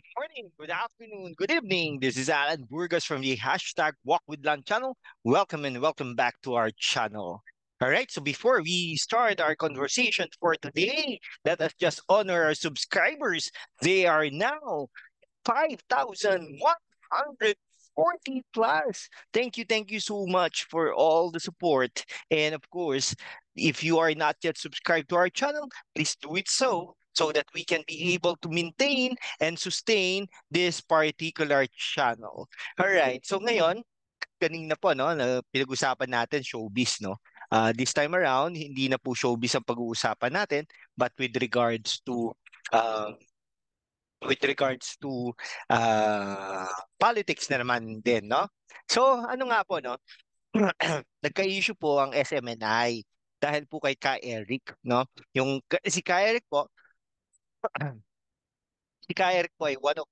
good morning, good afternoon, good evening. This is Alan Burgos from the hashtag Walk with Land channel. Welcome and welcome back to our channel. All right, so before we start our conversation for today, let us just honor our subscribers. They are now 5,140 plus. Thank you so much for all the support. And of course, if you are not yet subscribed to our channel, please do it so that we can be able to maintain and sustain this particular channel. All right. So ngayon, kanina po no, pinag-usapan natin showbiz no. This time around, hindi na po showbiz ang pag-uusapan natin, but uh, with regards to politics na naman din, no? So, ano nga po, no? Nagka-issue po ang SMNI dahil po kay Ka Eric, no? Si Ka Eric po, si Ka Eric po ay one of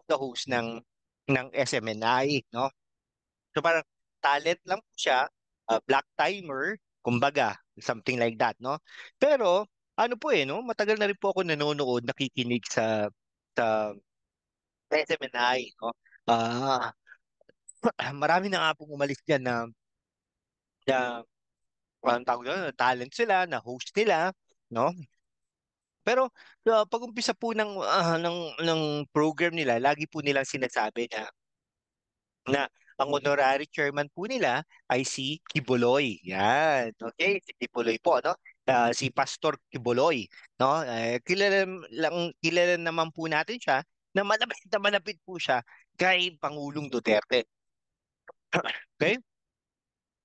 the hosts ng SMNI, no? So parang talent lang po siya, black timer, kumbaga, something like that, no? Pero ano po no, matagal na rin po ako nanonood, nakikinig sa SMNI, no? Ah, marami na nga pong umalis diyan na anong tawag doon, talent sila, na host nila, no? Pero pag-umpisa po ng program nila, lagi po nilang sinasabi na ang honorary chairman po nila ay si Kibuloy. Yan. Okay, si Kibuloy po, no? Si Pastor Kibuloy, no? Kilala naman po natin siya na malapit po siya kay Pangulong Duterte. Okay?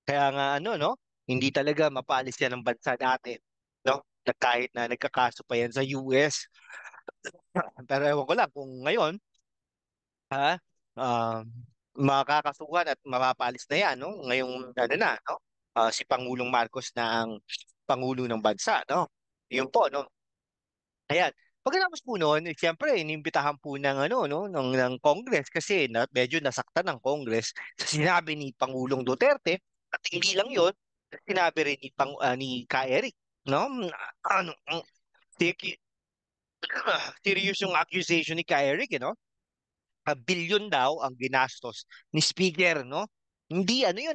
Kaya nga ano, no? Hindi talaga mapalis yan ng bansa natin, no? Na kahit na nagkakaso pa yan sa US. Pero ewan ko lang kung ngayon, ha, ah, makakasuhan at mapapalis na yan, no? Ngayong ano na, no? Si Pangulong Marcos na ang Pangulo ng bansa, no? Yun po, no? Ayan. Pagkatapos po noon, siyempre, inimbitahan po ng, ano, no, ng Congress kasi medyo nasaktan ng Congress sa sinabi ni Pangulong Duterte at hindi lang yun, sinabi rin ni Ka Eric, no? Ano, seri- serious yung accusation ni Ka Eric, no? A billion daw ang ginastos ni Speaker, no? Hindi ano yun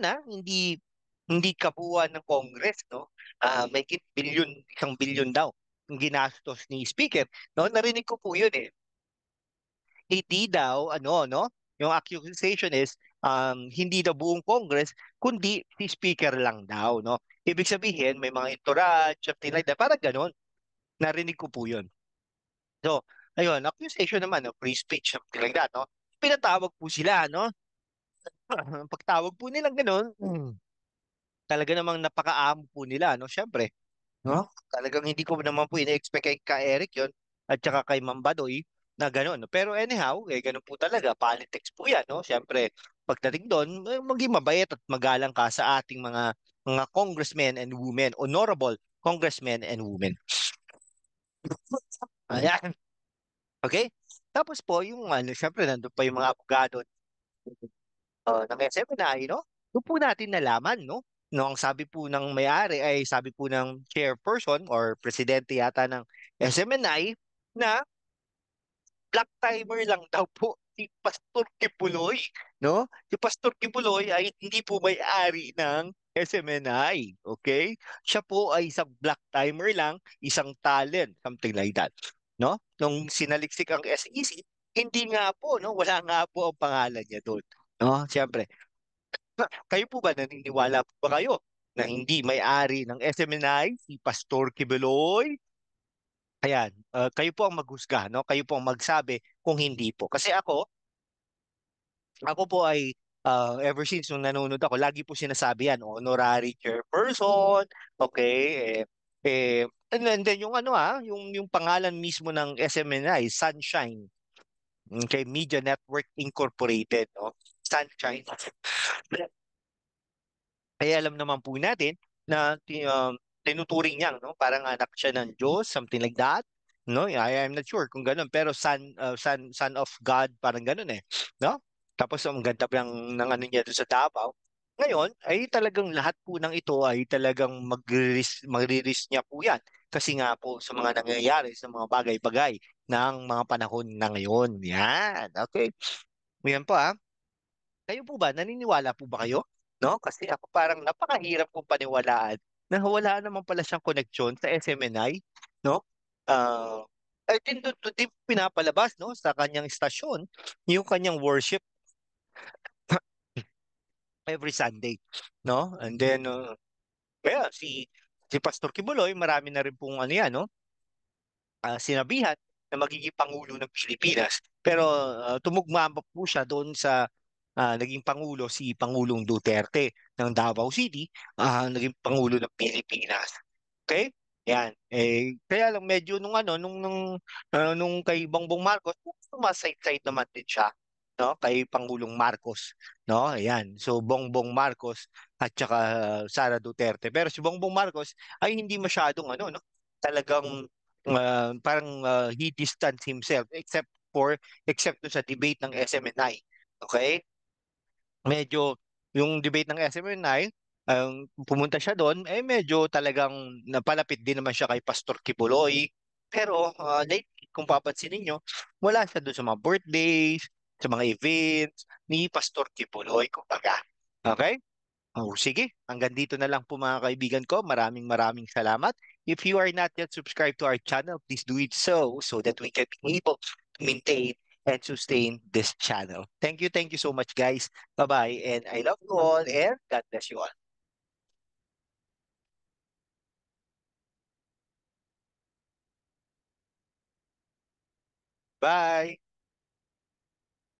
hindi kabuuan ng Congress, no? May billion, 1 billion daw ang ginastos ni Speaker, no? Narinig ko po yun eh. Hindi daw ano, no? Yung accusation is hindi daw buong Congress kundi si Speaker lang daw, no? Ibig sabihin may mga entourage, something like that, parang ganon. Narinig ko po yun. So, ayun, accusation naman, no? Free speech, something like that, no? Pinatawag po sila, no? Pagtawag po nila gano'n, talaga namang napakaamo po nila, no? Siyempre, no? Talagang hindi ko naman po ina-expect kay Ka Eric 'yon at saka kay Ma'am Badoy na gano'n, no? Pero anyhow, gano'n po talaga, politics po 'yan, no? Siyempre, pagdating do'n, maging mabait at magalang ka sa ating mga congressmen and women, honorable congressmen and women. Ayan, okay? Tapos po, yung ano, siyempre, nandun pa yung mga abogado ng SMNI, no? Doon po natin nalaman, no? No, ang sabi po ng may-ari ay sabi po ng chairperson or presidente yata ng SMNI na black timer lang daw po si Pastor Kipuloy, no? Si Pastor Kipuloy ay hindi po may-ari ng SMNI, okay? Siya po ay isang black timer lang, isang talent, something like that, no? Nung sinaliksik ang SEC, hindi nga po, no? Wala nga po ang pangalan niya doon. No, siyempre, kayo po ba naniniwala po ba kayo na hindi may-ari ng SMNI si Pastor Kibeloy? Ayan, kayo po ang maghusga, no? Kayo po ang magsabi kung hindi po. Kasi ako po ay ever since nung nanonood ako, lagi po sinasabi yan, honorary chairperson, okay, and then yung ano yung pangalan mismo ng SMNI, Sunshine, okay, Media Network Incorporated, no? Sunshine. Kaya alam naman po natin na tinuturing niya, no? Parang anak siya ng Diyos, something like that. No, I'm not sure kung ganun, pero son of God, parang ganun eh, no? Tapos ang ganda pa ng ano niya doon sa Davao. Ngayon ay talagang lahat po ng ito ay talagang magre-risk niya po yan. kasi nga po sa mga nangyayari sa mga bagay-bagay ng mga panahon na ngayon. Yan. Okay. Yan po ah. Kayo po ba, naniniwala po ba kayo? No? Kasi ako parang napakahirap kong paniwalaan na wala naman pala siyang koneksyon sa SMNI, no? Ah, ay din doon din pinapalabas no sa kanyang istasyon yung kanyang worship every Sunday, no? And then kaya si Pastor Kibuloy, marami na rin pong ano yan, no? Sinabihan na magiging pangulo ng Pilipinas. Pero tumugma pa po siya doon sa naging pangulo si Pangulong Duterte ng Davao City, naging pangulo ng Pilipinas. Okay? Yan. Kaya lang medyo nung kay Bongbong Marcos, sumaside-side naman din siya, no? Kay Pangulong Marcos, no? Ayan. So Bongbong Marcos at saka Sara Duterte. Pero si Bongbong Marcos ay hindi masyadong ano, no? Talagang parang he distanced himself except do sa debate ng SMNI. Okay? Medyo yung debate ng SMNI, pumunta siya doon, medyo talagang napalapit din naman siya kay Pastor Kibuloy. Pero lately, kung papansin ninyo, wala siya doon sa mga birthdays, sa mga events ni Pastor Kibuloy, kumbaga. Okay? Oh, sige, hanggang dito na lang po mga kaibigan ko. Maraming maraming salamat. If you are not yet subscribed to our channel, please do it so that we can be able to maintain and sustain this channel. Thank you so much, guys. Bye-bye, and I love you all, and God bless you all. Bye!